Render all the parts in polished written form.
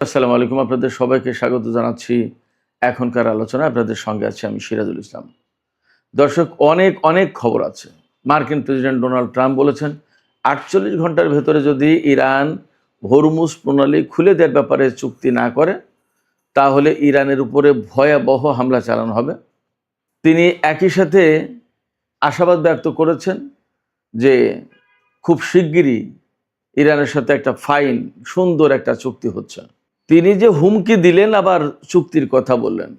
আসসালামু আলাইকুম, আপনাদের সবাইকে স্বাগত জানাচ্ছি এখনকার আলোচনা। আপনাদের সঙ্গে আছি আমি সিরাজুল ইসলাম। দর্শক, অনেক অনেক খবর আছে। মার্কিন প্রেসিডেন্ট ডোনাল্ড ট্রাম্প বলেছেন ৪৮ ঘন্টার ভেতরে যদি ইরান হরমুজ প্রণালী খুলে দেওয়ার ব্যাপারে চুক্তি না করে তাহলে ইরানের উপরে ভয়াবহ হামলা চালানো হবে। তিনি একই সাথে আশাবাদ ব্যক্ত করেছেন যে খুব শিগগিরই ইরানের সাথে একটা ফাইন সুন্দর একটা চুক্তি হচ্ছে। তিনি যে হুমকি দিলেন আবার চুক্তির কথা বললেন,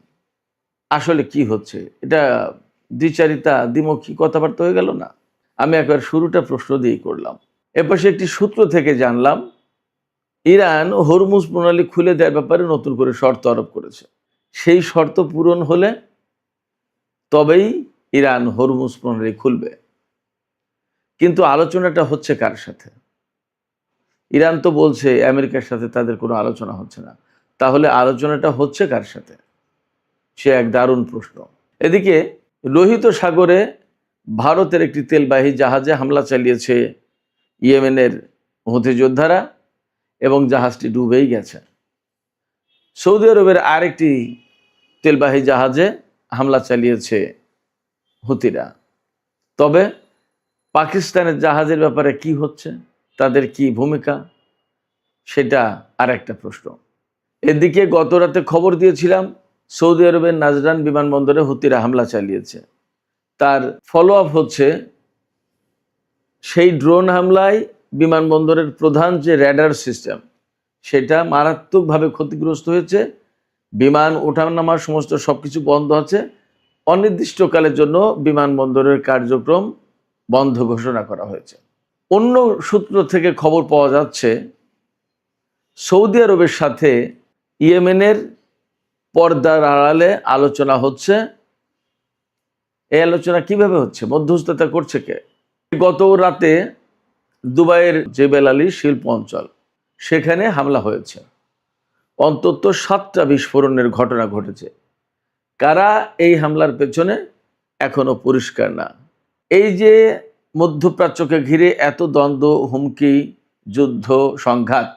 আসলে কি হচ্ছে? এটা দ্বিচারিতা, দ্বিমুখী কথাবার্তা হয়ে গেল না? আমি একবার শুরুটা প্রশ্ন দিয়েই করলাম। এপাশে একটি সূত্র থেকে জানলাম ইরান হরমুজ প্রণালী খুলে দেওয়ার ব্যাপারে নতুন করে শর্ত আরোপ করেছে। সেই শর্ত পূরণ হলে তবেই ইরান হরমুজ প্রণালী খুলবে। কিন্তু আলোচনাটা হচ্ছে কার সাথে? ইরান তো বলছে আমেরিকার সাথে তাদের কোনো আলোচনা হচ্ছে না। তাহলে আলোচনাটা হচ্ছে কার সাথে? সে এক দারুণ প্রশ্ন। এদিকে লোহিত সাগরে ভারতের একটি তেলবাহী জাহাজে হামলা চালিয়েছে ইয়েমেনের হুথি যোদ্ধারা এবং জাহাজটি ডুবেই গেছে। সৌদি আরবের আরেকটি তেলবাহী জাহাজে হামলা চালিয়েছে হুথিরা। তবে পাকিস্তানের জাহাজের ব্যাপারে কি হচ্ছে, তাদের কি ভূমিকা, সেটা আর একটা প্রশ্ন। এদিকে গত রাতে খবর দিয়েছিলাম সৌদি আরবের নাজরান বিমানবন্দরে হুথিরা হামলা চালিয়েছে। তার ফলো আপ হচ্ছে সেই ড্রোন হামলায় বিমানবন্দরের প্রধান যে র্যাডার সিস্টেম সেটা মারাত্মকভাবে ক্ষতিগ্রস্ত হয়েছে। বিমান ওঠানামার সমস্ত সব কিছু বন্ধ আছে। অনির্দিষ্টকালের জন্য বিমানবন্দরের কার্যক্রম বন্ধ ঘোষণা করা হয়েছে। অন্য সূত্র থেকে খবর পাওয়া যাচ্ছে সৌদি আরবের সাথে ইয়েমেনের পর্দার আড়ালে আলোচনা হচ্ছে। এই আলোচনা কিভাবে হচ্ছে? মধ্যস্থতা করছে কে? গত রাতে দুবাইয়ের জেবেল আলী শিল্প অঞ্চল সেখানে হামলা হয়েছে। অন্তত 7টা বিস্ফোরণের ঘটনা ঘটেছে। কারা এই হামলার পেছনে এখনো পরিষ্কার না। এই যে মধ্যপ্রাচ্যকে ঘিরে এত দ্বন্দ্ব, হুমকি, যুদ্ধ, সংঘাত,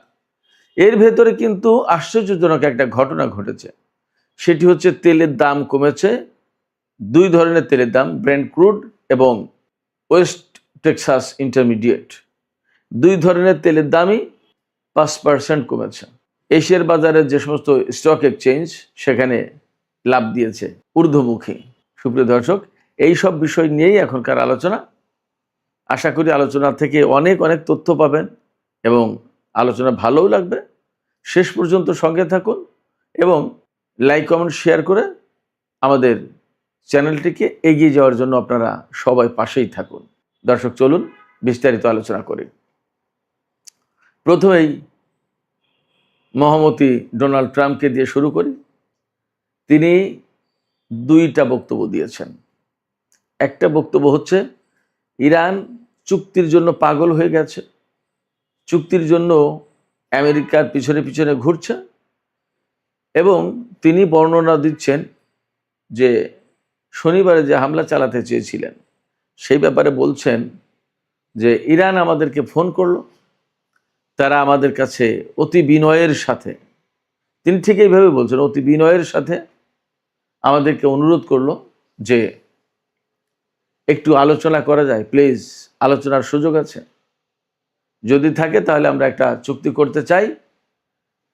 এর ভেতরে কিন্তু আশ্চর্যজনক একটা ঘটনা ঘটেছে। সেটি হচ্ছে তেলের দাম কমেছে। দুই ধরনের তেলের দাম, ব্রেন্ট ক্রুড এবং ওয়েস্ট টেক্সাস ইন্টারমিডিয়েট, দুই ধরনের তেলের দামই 5% কমেছে। এশিয়ার বাজারে যে সমস্ত স্টক এক্সচেঞ্জ সেখানে লাভ দিয়েছে ঊর্ধ্বমুখী। সুপ্রিয় দর্শক, এই সব বিষয় নিয়েই এখনকার আলোচনা। আশা করি আলোচনা থেকে অনেক অনেক তথ্য পাবেন এবং আলোচনা ভালোও লাগবে। শেষ পর্যন্ত সঙ্গে থাকুন এবং লাইক, কমেন্ট, শেয়ার করে আমাদের চ্যানেলটিকে এগিয়ে যাওয়ার জন্য আপনারা সবাই পাশেই থাকুন। দর্শক, চলুন বিস্তারিত আলোচনা করি। প্রথমেই মহামতি ডোনাল্ড ট্রাম্পকে দিয়ে শুরু করি। তিনি 2টা বক্তব্য দিয়েছেন। একটা বক্তব্য হচ্ছে ইরান চুক্তির জন্য পাগল হয়ে গেছে, চুক্তির জন্য আমেরিকার পিছনে পিছনে ঘুরছে, এবং তিনি বর্ণনা দিচ্ছেন যে শনিবারে যে হামলা চালাতে চেয়েছিলেন সেই ব্যাপারে বলছেন যে ইরান আমাদেরকে ফোন করলো, তারা আমাদের কাছে অতি বিনয়ের সাথে, তিনি ঠিক এইভাবে বলছেন, অতি বিনয়ের সাথে আমাদেরকে অনুরোধ করলো যে একটু আলোচনা করা যায়, প্লিজ, আলোচনার সুযোগ আছে, যদি থাকে তাহলে আমরা একটা চুক্তি করতে চাই,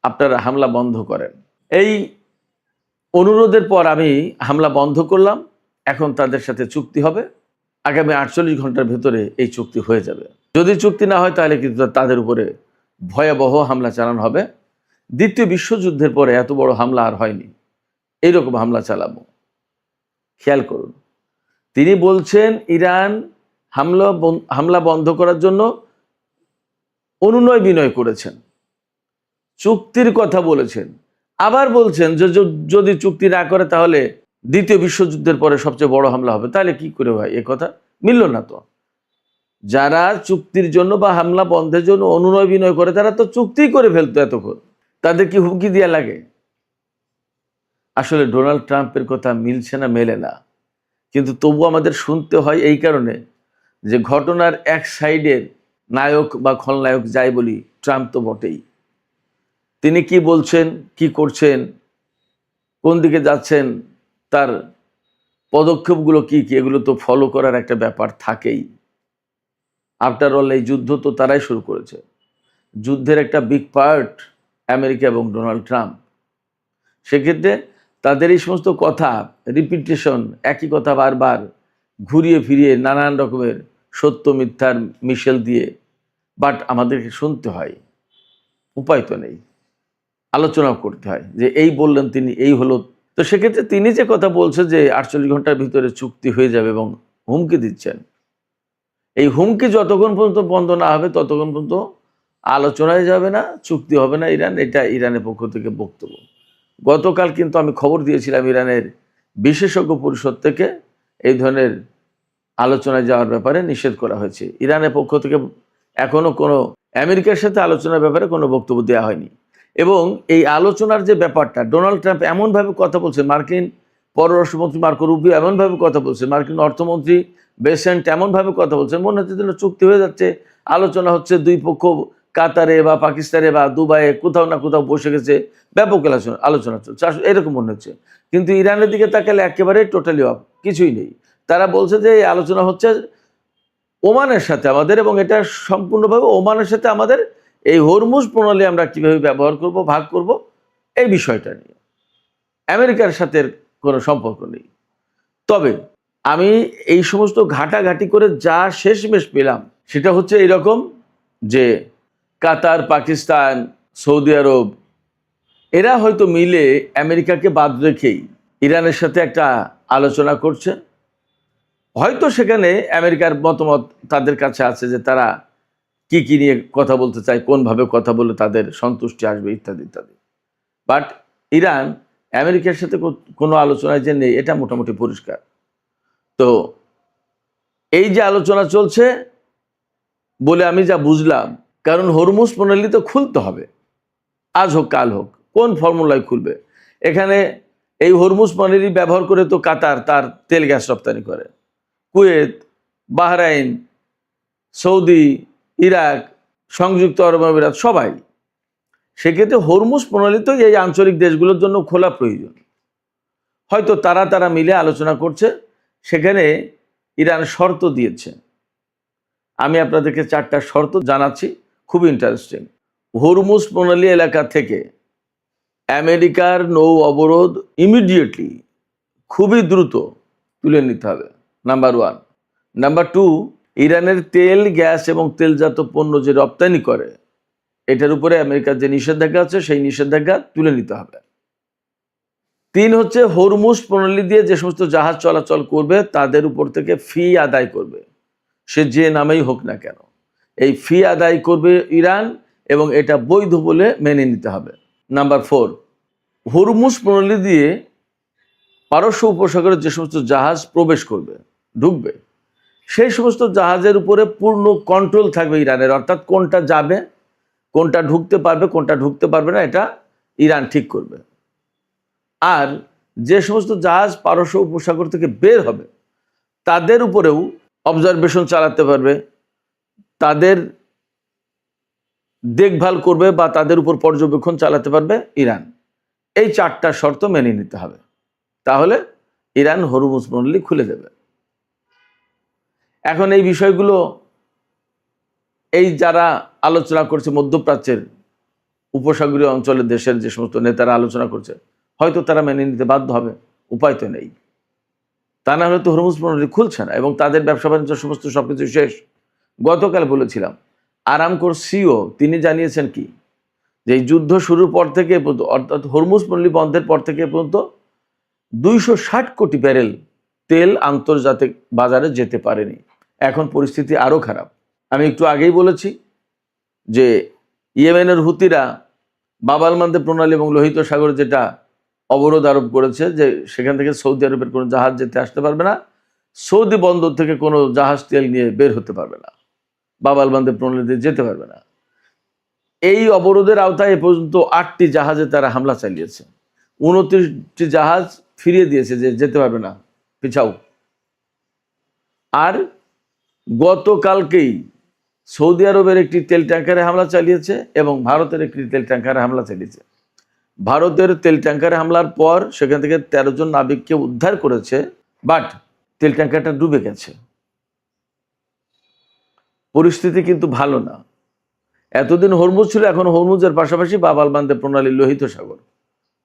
আপনারা হামলা বন্ধ করেন। এই অনুরোধের পর আমি হামলা বন্ধ করলাম। এখন তাদের সাথে চুক্তি হবে। আগামী 48 ঘন্টার ভেতরে এই চুক্তি হয়ে যাবে। যদি চুক্তি না হয় তাহলে কিন্তু তাদের উপরে ভয়াবহ হামলা চালানো হবে। দ্বিতীয় বিশ্বযুদ্ধের পরে এত বড় হামলা আর হয়নি, এইরকম হামলা চালাবো। খেয়াল করুন, তিনি বলছেন ইরান হামলা বন্ধ করার জন্য অনুনয় বিনয় করেছেন, চুক্তির কথা বলেছেন, আবার বলছেন যে যদি চুক্তি না করে তাহলে দ্বিতীয় বিশ্বযুদ্ধের পরে সবচেয়ে বড় হামলা হবে। তাহলে কি করে ভাই? এ কথা মিলল না তো। যারা চুক্তির জন্য বা হামলা বন্ধের জন্য অনুনয় বিনয় করে তারা তো চুক্তি করে ফেলতো এতক্ষণ, তাদের কি হুমকি দেওয়া লাগে? আসলে ডোনাল্ড ট্রাম্পের কথা মিলছে না, মেলে না, কিন্তু তবু আমাদের শুনতে হয় এই কারণে যে ঘটনার এক সাইডের নায়ক বা খলনায়ক যাই বলি, ট্রাম্প তো বটেই। তিনি কি বলছেন, কি করছেন, কোন দিকে যাচ্ছেন, তার পদক্ষেপগুলো কি কি, এগুলো তো ফলো করার একটা ব্যাপার থাকেই। আফটার অল এই যুদ্ধ তো তারাই শুরু করেছে। যুদ্ধের একটা বিগ পার্ট আমেরিকা এবং ডোনাল্ড ট্রাম্প। সেক্ষেত্রে তাদের এই সমস্ত কথা, রিপিটেশন, একই কথা বারবার ঘুরিয়ে ফিরিয়ে নানান রকমের সত্য মিথ্যার মিশেল দিয়ে বাট আমাদেরকে শুনতে হয়, উপায় তো নেই, আলোচনা করতে হয় যে এই বললেন তিনি, এই হলো। তো সেক্ষেত্রে তিনি যে কথা বলছে যে 48 ঘন্টার ভিতরে চুক্তি হয়ে যাবে এবং হুমকি দিচ্ছেন, এই হুমকি যতক্ষণ পর্যন্ত বন্ধ না হবে ততক্ষণ পর্যন্ত আলোচনায় যাবে না, চুক্তি হবে না ইরান। এটা ইরানের পক্ষ থেকে বক্তব্য। গতকাল কিন্তু আমি খবর দিয়েছিলাম ইরানের বিশেষজ্ঞ পরিষদ থেকে এই ধরনের আলোচনায় যাওয়ার ব্যাপারে নিষেধ করা হয়েছে। ইরানের পক্ষ থেকে এখনো কোনো আমেরিকার সাথে আলোচনার ব্যাপারে কোনো বক্তব্য দেওয়া হয়নি। এবং এই আলোচনার যে ব্যাপারটা, ডোনাল্ড ট্রাম্প এমনভাবে কথা বলছে, মার্কিন পররাষ্ট্রমন্ত্রী মার্কো রুবিও এমনভাবে কথা বলছে, মার্কিন অর্থমন্ত্রী বেসেন্ট এমনভাবে কথা বলছে, মনে হচ্ছে যেন চুক্তি হয়ে যাচ্ছে, আলোচনা হচ্ছে, দুই পক্ষ কাতারে বা পাকিস্তানে বা দুবাইয়ে কোথাও না কোথাও বসে গেছে, ব্যাপক আলোচনা চলছে, এরকম মনে হচ্ছে। কিন্তু ইরানের দিকে তাকালে একেবারে টোটালি অফ, কিছুই নেই। তারা বলছে যে এই আলোচনা হচ্ছে ওমানের সাথে আমাদের, এবং এটা সম্পূর্ণভাবে ওমানের সাথে আমাদের এই হরমুজ প্রণালী আমরা কিভাবে ব্যবহার করব, ভাগ করব, এই বিষয়টা নিয়ে আমেরিকার সাথে কোনো সম্পর্ক নেই। তবে আমি এই সমস্ত ঘাটাঘাটি করে যা শেষমেশ পেলাম সেটা হচ্ছে এরকম যে কাতার, পাকিস্তান, সৌদি আরব এরা হয়তো মিলে আমেরিকাকে বাদ রেখেই ইরানের সাথে একটা আলোচনা করছে। হয়তো সেখানে আমেরিকার মতামত তাদের কাছে আছে যে তারা কি কি নিয়ে কথা বলতে চায়, কোনভাবে কথা বলে তাদের সন্তুষ্টি আসবে, ইত্যাদি ইত্যাদি। বাট ইরান আমেরিকার সাথে কোনো আলোচনায় যে নেই এটা মোটামুটি পরিষ্কার। তো এই যে আলোচনা চলছে বলে আমি যা বুঝলাম, কারণ হরমুজ প্রণালী তো খুলতে হবে, আজ হোক কাল হোক, কোন ফর্মুলায় খুলবে? এখানে এই হরমুজ প্রণালী ব্যবহার করে তো কাতার তার তেল গ্যাস রপ্তানি করে, কুয়েত, বাহরাইন, সৌদি, ইরাক, সংযুক্ত আরব আমিরাত সবাই। সেক্ষেত্রে হরমুজ প্রণালী তো এই আঞ্চলিক দেশগুলোর জন্য খোলা প্রয়োজন। হয়তো তারা মিলে আলোচনা করছে, সেখানে ইরান শর্ত দিয়েছে। আমি আপনাদেরকে 4টা শর্ত জানাচ্ছি, খুব ইন্টারেস্টিং। হরমুজ প্রণালী এলাকা থেকে আমেরিকার নৌ অবরোধ ইমিডিয়েটলি, খুবই দ্রুত তুলে নিতে হবে, নাম্বার 1। নাম্বার 2, ইরানের তেল, গ্যাস এবং তেলজাত পণ্য যে রপ্তানি করে এটার উপরে আমেরিকার যে নিষেধাজ্ঞা আছে সেই নিষেধাজ্ঞা তুলে নিতে হবে। 3 হচ্ছে হরমুজ প্রণালী দিয়ে যে সমস্ত জাহাজ চলাচল করবে তাদের উপর থেকে ফি আদায় করবে, সে যে নামেই হোক না কেন, এই ফি আদায় করবে ইরান এবং এটা বৈধ বলে মেনে নিতে হবে। নাম্বার 4, হরমুজ প্রণালী দিয়ে পারস্য উপসাগরের যে সমস্ত জাহাজ প্রবেশ করবে, ঢুকবে, সেই সমস্ত জাহাজের উপরে পূর্ণ কন্ট্রোল থাকবে ইরানের, অর্থাৎ কোনটা যাবে, কোনটা ঢুকতে পারবে, কোনটা ঢুকতে পারবে না, এটা ইরান ঠিক করবে। আর যে সমস্ত জাহাজ পারস্য উপসাগর থেকে বের হবে তাদের উপরেও অবজারভেশন চালাতে পারবে, তাদের দেখভাল করবে বা তাদের উপর পর্যবেক্ষণ চালাতে পারবে ইরান। এই 4টা শর্ত মেনে নিতে হবে, তাহলে ইরান হরমুজ প্রণালী খুলে দেবে। এখন এই বিষয়গুলো এই যারা আলোচনা করছে, মধ্যপ্রাচ্যের উপসাগরীয় অঞ্চলের দেশের যে সমস্ত নেতারা আলোচনা করছে, হয়তো তারা মেনে নিতে বাধ্য হবে, উপায় তো নেই। তা না হলে তো হরমুজ প্রণালী খুলছে না এবং তাদের ব্যবসা বাণিজ্য সমস্ত সবকিছু শেষ। গতকাল বলেছিলাম আরামকোর সিও তিনি জানিয়েছেন কি, যে এই যুদ্ধ শুরুর পর থেকে পর্যন্ত, অর্থাৎ হরমুজ প্রণালী বন্ধের পর থেকে পর্যন্ত 260 কোটি ব্যারেল তেল আন্তর্জাতিক বাজারে যেতে পারেনি। এখন পরিস্থিতি আরও খারাপ। আমি একটু আগেই বলেছি যে ইয়েমেনের হুতিরা বাব আল মানদেব প্রণালী এবং লোহিত সাগরে যেটা অবরোধ আরোপ করেছে, যে সেখান থেকে সৌদি আরবের কোনো জাহাজ যেতে আসতে পারবে না, সৌদি বন্দর থেকে কোনো জাহাজ তেল নিয়ে বের হতে পারবে না, বাব আল মানদেব প্রণালীতে যেতে পারবে না। এই অবরোধের আওতায় এ পর্যন্ত 8টি জাহাজে তারা হামলা চালিয়েছে, 29টি জাহাজ ফিরিয়ে দিয়েছে যে যেতে পারবে না, পিছাও। আর গতকালকেই সৌদি আরবের একটি তেল ট্যাঙ্কারে হামলা চালিয়েছে এবং ভারতের একটি তেল ট্যাঙ্কারে হামলা চালিয়েছে। ভারতের তেল ট্যাঙ্কারে হামলার পর সেখান থেকে 13 জন নাবিককে উদ্ধার করেছে, বাট তেল ট্যাঙ্কারটা ডুবে গেছে। পরিস্থিতি কিন্তু ভালো না। এতদিন হরমুজ ছিল, এখন হরমুজের পাশাপাশি বাব আল মানদেব প্রণালী, লোহিত সাগর,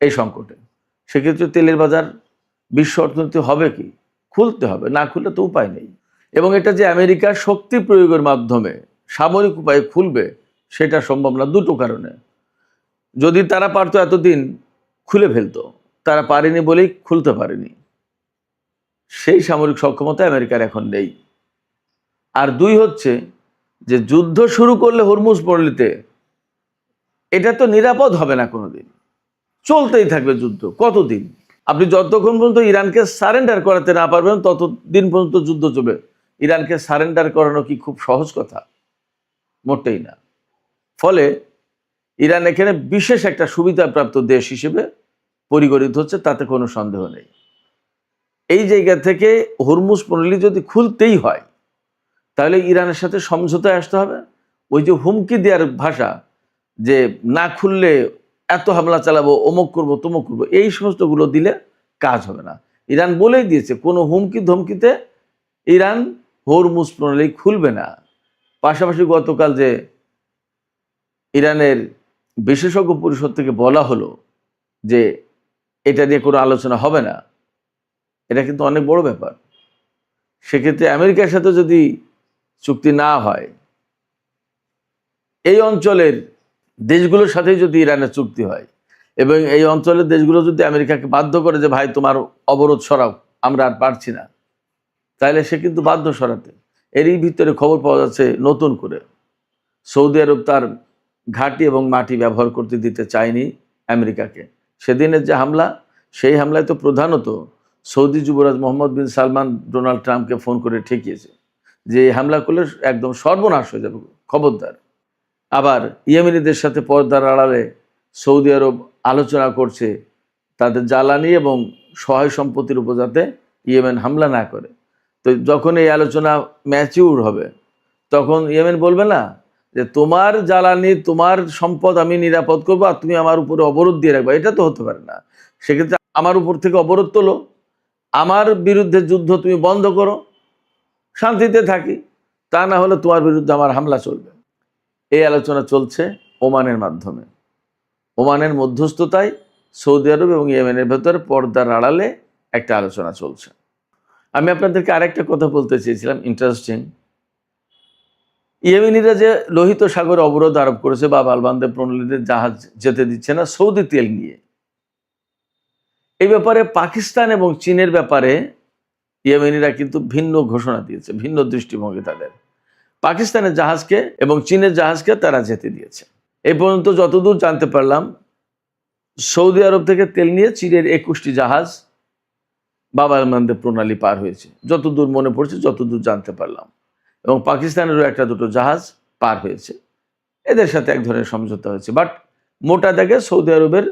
এই সংকটে। সেক্ষেত্রে তেলের বাজার, বিশ্ব অর্থনীতি হবে কি? খুলতে হবে, না খুললে তো উপায় নেই। এবং এটা যে আমেরিকার শক্তি প্রয়োগের মাধ্যমে সামরিক উপায়ে খুলবে সেটা সম্ভব না, দুটো কারণে। যদি তারা পারতো এতদিন খুলে ফেলতো, তারা পারেনি বলেই খুলতে পারেনি। সেই সামরিক সক্ষমতা আমেরিকার এখন নেই। আর দুই হচ্ছে যে যুদ্ধ শুরু করলে হরমুজ প্রণালীতে এটা তো নিরাপদ হবে না কোনোদিন, চলতেই থাকবে যুদ্ধ। কতদিন? আপনি যতক্ষণ পর্যন্ত ইরানকে সারেন্ডার করাতে না পারবেন ততদিন পর্যন্ত যুদ্ধ চলবে। ইরানকে সারেন্ডার করানো কি খুব সহজ কথা? মোটেই না। ফলে ইরান এখানে বিশেষ একটা সুবিধাপ্রাপ্ত দেশ হিসেবে পরিগণিত হচ্ছে, তাতে কোনো সন্দেহ নেই। এই জায়গা থেকে হরমুজ প্রণালী যদি খুলতেই হয় তাহলে ইরানের সাথে সমঝোতায় আসতে হবে। ওই যে হুমকি দেওয়ার ভাষা, যে না খুললে এত হামলা চালাবো, অমুক করবো, তমুক করবো, এই সমস্তগুলো দিলে কাজ হবে না। ইরান বলেই দিয়েছে কোনো হুমকি ধমকিতে ইরান হরমুজ প্রণালী খুলবে না। পাশাপাশি গতকাল যে ইরানের বিশেষজ্ঞ পরিষদ থেকে বলা হলো যে এটা নিয়ে কোনো আলোচনা হবে না, এটা কিন্তু অনেক বড় ব্যাপার। সেক্ষেত্রে আমেরিকার সাথে যদি চুক্তি না হয়, এই অঞ্চলের দেশগুলোর সাথে যদি ইরানের চুক্তি হয় এবং এই অঞ্চলের দেশগুলো যদি আমেরিকাকে বাধ্য করে যে ভাই তোমার অবরোধ সরাও, আমরা আর পারছি না, তাহলে সে কিন্তু বাধ্য সরাতে। এরই ভিতরে খবর পাওয়া যাচ্ছে নতুন করে সৌদি আরব তার ঘাঁটি এবং মাটি ব্যবহার করতে দিতে চায়নি আমেরিকাকে। সেদিনের যে হামলা, সেই হামলায় তো প্রধানত সৌদি যুবরাজ মোহাম্মদ বিন সালমান ডোনাল্ড ট্রাম্পকে ফোন করে ঠেকিয়েছে যে এই হামলা করলে একদম সর্বনাশ হয়ে যাবে, খবরদার। আবার ইয়েমেনিদের সাথে পর্দার আড়ালে সৌদি আরব আলোচনা করছে তাদের জ্বালানি এবং সহায় সম্পত্তির উপর যাতে ইয়েমেন হামলা না করে। তো যখন এই আলোচনা ম্যাচিউর হবে তখন ইয়েমেন বলবে না যে তোমার জ্বালানি, তোমার সম্পদ আমি নিরাপদ করবো আর তুমি আমার উপরে অবরোধ দিয়ে রাখবে। এটা তো হতে পারে না। সেক্ষেত্রে আমার উপর থেকে অবরোধ তোলো, আমার বিরুদ্ধে যুদ্ধ তুমি বন্ধ করো, শান্তিতে থাকি, তা না হলে তোমার বিরুদ্ধে আমার হামলা চলবে। এই আলোচনা চলছে ওমানের মাধ্যমে। ওমানের মধ্যস্থতায় সৌদি আরব এবং ইয়েমেনের ভেতরে পর্দার আড়ালে একটা আলোচনা চলছে। আমি আপনাদেরকে আরেকটা কথা বলতে চেয়েছিলাম, ইন্টারেস্টিং। ইয়েমেনিরা যে লোহিত সাগরে অবরোধ আরোপ করেছে, বাব আল মানদেব প্রণালীতে জাহাজ যেতে দিচ্ছে না সৌদি তেল নিয়ে, এই ব্যাপারে পাকিস্তান এবং চীনের ব্যাপারে ইয়েমেনিরা কিন্তু ভিন্ন ঘোষণা দিয়েছে, ভিন্ন দৃষ্টিভঙ্গি তাদের। পাকিস্তানের জাহাজকে এবং চীনের জাহাজকে তারা যেতে দিয়েছে। এই পর্যন্ত যতদূর জানতে পারলাম, সৌদি আরব থেকে তেল নিয়ে চীনের 21টি জাহাজ বাব আল মানদেব প্রণালী পার হয়েছে, যতদূর মনে পড়ছে, যতদূর জানতে পারলাম। এবং পাকিস্তানেরও একটা দুটো জাহাজ পার হয়েছে, এদের সাথে এক ধরনের সমঝোতা হয়েছে। বাট মোটা দাগে সৌদি আরবের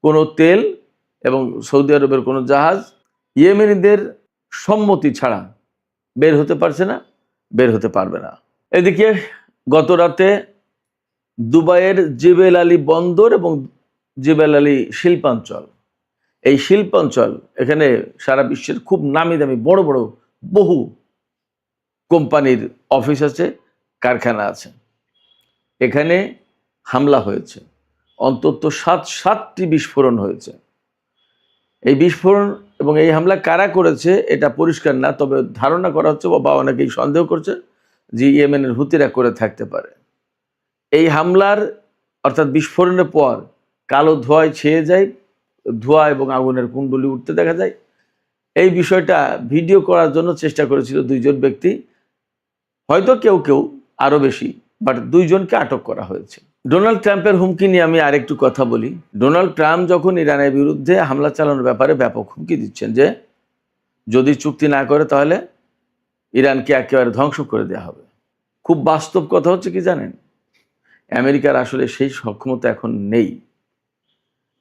কোনো তেল এবং সৌদি আরবের কোনো জাহাজ ইয়েমেনিদের সম্মতি ছাড়া বের হতে পারছে না, বের হতে পারবে না। এদিকে গত রাতে দুবাইয়ের জেবেল আলী বন্দর এবং জেবেল আলী শিল্পাঞ্চল, এই শিল্পাঞ্চল, এখানে সারা বিশ্বের খুব নামি দামি বড় বড় বহু কোম্পানির অফিস আছে, কারখানা আছে। এখানে হামলা হয়েছে, অন্তত সাতটি বিস্ফোরণ হয়েছে। এই বিস্ফোরণ এবং এই হামলা কারা করেছে এটা পরিষ্কার না, তবে ধারণা করা হচ্ছে বা অনেকেই সন্দেহ করছে যে ইয়েমেনের হুতিরা করে থাকতে পারে। এই হামলার অর্থাৎ বিস্ফোরণের পর কালো ধোঁয়ায় ছেয়ে যায়, ধোঁয়া এবং আগুনের কুণ্ডলি উঠতে দেখা যায়। এই বিষয়টা ভিডিও করার জন্য চেষ্টা করেছিল দুইজন ব্যক্তি, হয়তো কেউ কেউ আরও বেশি, বাট দুইজনকে আটক করা হয়েছে। ডোনাল্ড ট্রাম্পের হুমকি নিয়ে আমি আরেকটু কথা বলি। ডোনাল্ড ট্রাম্প যখন ইরানের বিরুদ্ধে হামলা চালানোর ব্যাপারে ব্যাপক হুমকি দিচ্ছেন যে যদি চুক্তি না করে তাহলে ইরানকে একেবারে ধ্বংস করে দেওয়া হবে। খুব বাস্তব কথা হচ্ছে কি জানেন, আমেরিকার আসলে সেই সক্ষমতা এখন নেই।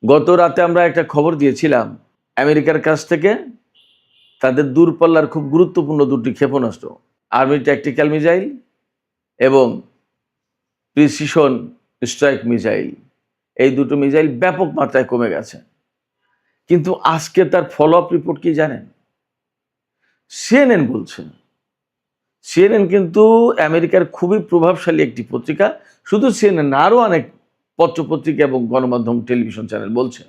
গত রাতে আমরা একটা খবর দিয়েছিলাম, আমেরিকার কাছ থেকে তাদের দূরপাল্লার খুব গুরুত্বপূর্ণ দুটি ক্ষেপণাস্ত্র, আর্মি ট্যাকটিক্যাল মিসাইল এবং প্রিসিশন স্ট্রাইক মিসাইল, এই দুটো মিসাইল ব্যাপক মাত্রায় কমে গেছে। কিন্তু আজকে তার ফলো আপ রিপোর্ট কি জানেন? সিএনএন বলছে, সিএনএন কিন্তু আমেরিকার খুবই প্রভাবশালী একটি পত্রিকা, শুধু সিএনএন না, আরও অনেক পত্রপত্রিকা এবং গণমাধ্যম টেলিভিশন চ্যানেল বলছে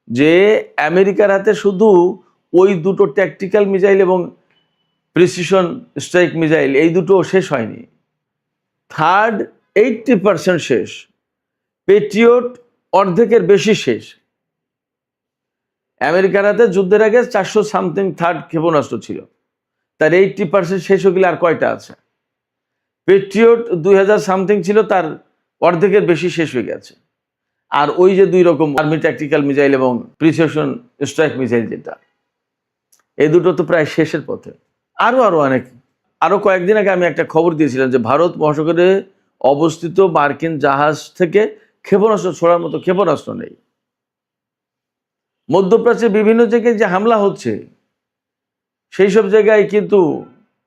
যে আমেরিকার হাতে শুধু ওই দুটো ট্যাকটিক্যাল মিসাইল এবং প্রিসিশন স্ট্রাইক মিসাইল, এই দুটো শেষ হয়নি, থার্ড 80% শেষ, পেট্রিয়ট অর্ধেকের বেশি শেষ। আমেরিকার হাতে যুদ্ধের আগে 400 সামথিং থার্ড ক্ষেপণাস্ত্র ছিল, তার 80% শেষ হয়ে গেলে আর কয়টা আছে? পেট্রিয়ট 2000 সামথিং ছিল, তার অর্ধেকের বেশি শেষ হয়ে গেছে। আর ওই যে দুই রকম আর্মি ট্যাকটিক্যাল মিসাইল এবং প্রিসিশন স্ট্রাইক মিসাইল, যেটা এই দুটো তো প্রায় শেষের পথে। আরও অনেক, আরও কয়েকদিন আগে আমি একটা খবর দিয়েছিলাম যে ভারত মহাসাগরে অবস্থিত মার্কিন জাহাজ থেকে ক্ষেপণাস্ত্র ছোড়ার মতো ক্ষেপণাস্ত্র নেই। মধ্যপ্রাচ্যে বিভিন্ন জায়গায় যে হামলা হচ্ছে, সেই সব জায়গায় কিন্তু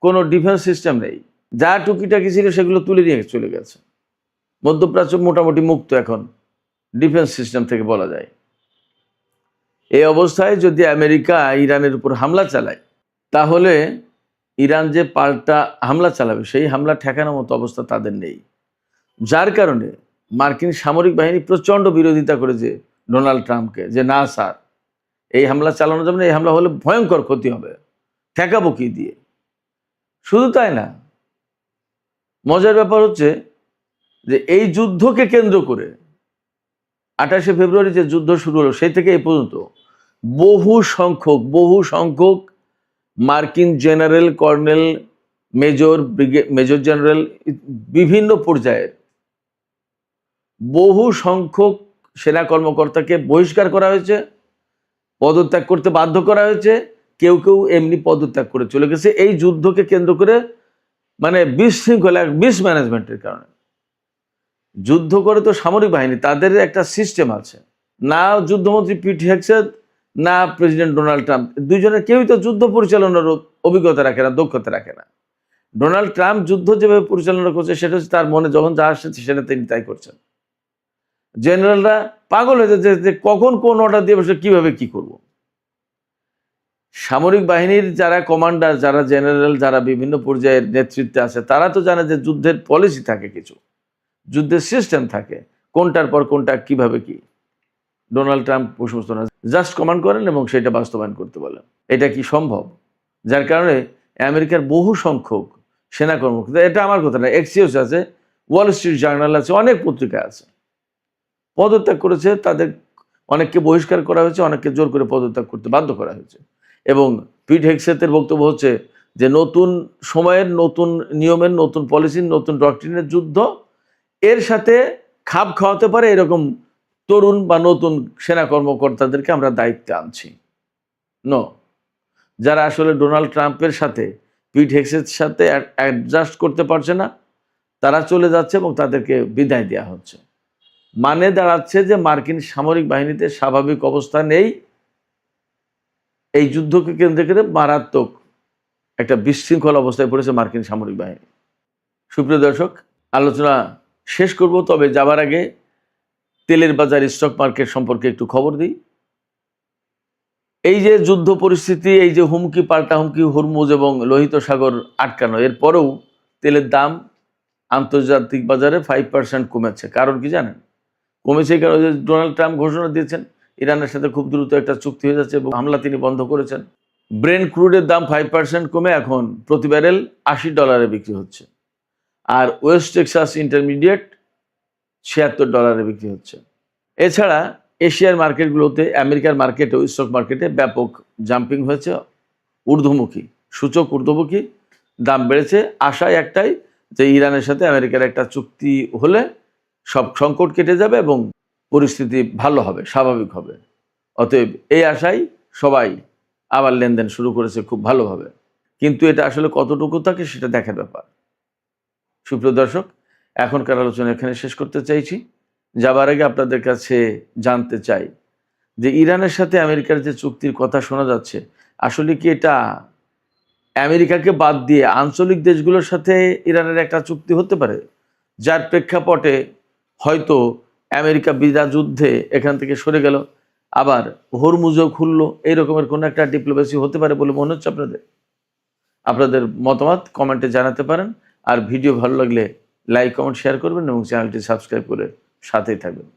কোনো ডিফেন্স সিস্টেম নেই। যা টুকিটাকি ছিল সেগুলো তুলে নিয়ে চলে গেছে। মধ্যপ্রাচ্য মোটামুটি মুক্ত এখন ডিফেন্স সিস্টেম থেকে বলা যায়। এই অবস্থায় যদি আমেরিকা ইরানের উপর হামলা চালায়, তাহলে ইরান যে পাল্টা হামলা চালাবে, সেই হামলা ঠেকানোর মতো অবস্থা তাদের নেই। যার কারণে মার্কিন সামরিক বাহিনী প্রচণ্ড বিরোধিতা করেছে ডোনাল্ড ট্রাম্পকে, যে না স্যার, এই হামলা চালানো যাবে না, এই হামলা হলে ভয়ঙ্কর ক্ষতি হবে, ঠেকাবো কি দিয়ে? শুধু তাই না, মজার ব্যাপার হচ্ছে যে এই যুদ্ধকে কেন্দ্র করে 28শে ফেব্রুয়ারি যে যুদ্ধ শুরু হলো, সেই থেকে এই পর্যন্ত বহু সংখ্যক মার্কিন জেনারেল, কর্নেল, মেজর জেনারেল, বিভিন্ন পর্যায়ের বহু সংখ্যক সেনা কর্মকর্তাকে বহিষ্কার করা হয়েছে, পদত্যাগ করতে বাধ্য করা হয়েছে। কেউ এমনি পদত্যাগ করে চলে গেছে এই যুদ্ধকে কেন্দ্র করে, মানে বিশৃঙ্খলা, মিসম্যানেজমেন্টের কারণে। যুদ্ধ করে তো সামরিক বাহিনী, তাদের একটা সিস্টেম আছে। না যুদ্ধমন্ত্রী পিট হেগসেথ, না প্রেসিডেন্ট ডোনাল্ড ট্রাম্প, দুইজনের কেউই তো যুদ্ধ পরিচালনার অভিজ্ঞতা রাখে না, দক্ষতা রাখে না। ডোনাল্ড ট্রাম্প যুদ্ধ যেভাবে পরিচালনা করছে, সেটা হচ্ছে তার মনে যখন যা আসছে সেটা তিনি তাই করছেন। জেনারেলরা পাগল হয়ে যাচ্ছে যে কখন কোন অর্ডার দিয়ে বসে কিভাবে কি করব। সামরিক বাহিনীর যারা কমান্ডার, যারা জেনারেল, যারা বিভিন্ন পর্যায়ের নেতৃত্বে আছে, তারা তো জানে যে যুদ্ধের পলিসি থাকে, কিছু যুদ্ধের সিস্টেম থাকে, কোনটার পর কোনটা কিভাবে কি। ডোনাল্ড ট্রাম্প সমস্ত না, জাস্ট কমান্ড করেন এবং সেটা বাস্তবায়ন করতে বলেন। এটা কি সম্ভব? যার কারণে আমেরিকার বহু সংখ্যক সেনা কর্মকর্তা, এটা আমার কথা না, এক্সিওস আছে, ওয়াল স্ট্রিট জার্নাল আছে, অনেক পত্রিকা আছে, পদত্যাগ করেছে। তাদের অনেককে বহিষ্কার করা হয়েছে, অনেককে জোর করে পদত্যাগ করতে বাধ্য করা হয়েছে। এবং পিট হেগসেথের বক্তব্য হচ্ছে যে নতুন সময়ের, নতুন নিয়মের, নতুন পলিসির, নতুন ডক্ট্রিনের যুদ্ধ, এর সাথে খাপ খাওয়াতে পারে এরকম তরুণ বা নতুন সেনা কর্মকর্তাদেরকে আমরা দায়িত্বে আনছি। যারা আসলে ডোনাল্ড ট্রাম্পের সাথে, পিট হেগসেথের সাথে অ্যাডজাস্ট করতে পারছে না, তারা চলে যাচ্ছে এবং তাদেরকে বিদায় দেওয়া হচ্ছে। মানে দাঁড়াচ্ছে যে মার্কিন সামরিক বাহিনীতে স্বাভাবিক অবস্থা নেই। এই যুদ্ধকে কেন্দ্র করে মারাত্মক একটা বিশৃঙ্খল অবস্থায় পড়েছে মার্কিন সামরিক বাহিনী। সুপ্রিয় দর্শক, আলোচনা শেষ করব, তবে যাবার আগে তেলের বাজার, স্টক মার্কেট সম্পর্কে একটু খবর দিই। এই যে যুদ্ধ পরিস্থিতি, এই যে হুমকি পাল্টা হুমকি, হরমুজ এবং লোহিত সাগর আটকানো, এরপরেও তেলের দাম আন্তর্জাতিক বাজারে 5% কমেছে। কারণ কি জানেন? কমেছে কারণ ডোনাল্ড ট্রাম্প ঘোষণা দিয়েছেন ইরানের সাথে খুব দ্রুত একটা চুক্তি হয়ে যাচ্ছে এবং হামলা তিনি বন্ধ করেছেন। ব্রেন্ট ক্রুডের দাম 5% কমে এখন প্রতি ব্যারেল $80 বিক্রি হচ্ছে। আর ওয়েস্ট টেক্সাস ইন্টারমিডিয়েট $76 বিক্রি হচ্ছে। এছাড়া এশিয়ার মার্কেটগুলোতে, আমেরিকার মার্কেটেও, স্টক মার্কেটে ব্যাপক জাম্পিং হয়েছে, ঊর্ধ্বমুখী, সূচক ঊর্ধ্বমুখী, দাম বেড়েছে। আশায় একটাই যে ইরানের সাথে আমেরিকার একটা চুক্তি হলে সব সংকট কেটে যাবে এবং পরিস্থিতি ভালো হবে, স্বাভাবিক হবে। অতএব এই আশায় সবাই আবার লেনদেন শুরু করেছে খুব ভালোভাবে। কিন্তু এটা আসলে কতটুকু থাকে সেটা দেখার ব্যাপার। সুপ্রিয় দর্শক, এখনকার আলোচনা এখানে শেষ করতে চাইছি। যাবার আগে আপনাদের কাছে জানতে চাই যে ইরানের সাথে আমেরিকার যে চুক্তির কথা শোনা যাচ্ছে, আসলে কি এটা আমেরিকাকে বাদ দিয়ে আঞ্চলিক দেশগুলোর সাথে ইরানের একটা চুক্তি হতে পারে, যার প্রেক্ষাপটে হয়তো আমেরিকা বিনা যুদ্ধে এখান থেকে সরে গেল, আবার হরমুজও খুললো, এই রকমের কোনো একটা ডিপ্লোমেসি হতে পারে বলে মনে হচ্ছে আপনাদের? আপনাদের মতামত কমেন্টে জানাতে পারেন। আর ভিডিও ভালো লাগলে লাইক, কমেন্ট, শেয়ার করবেন এবং চ্যানেলটি সাবস্ক্রাইব করে সাথেই থাকবেন।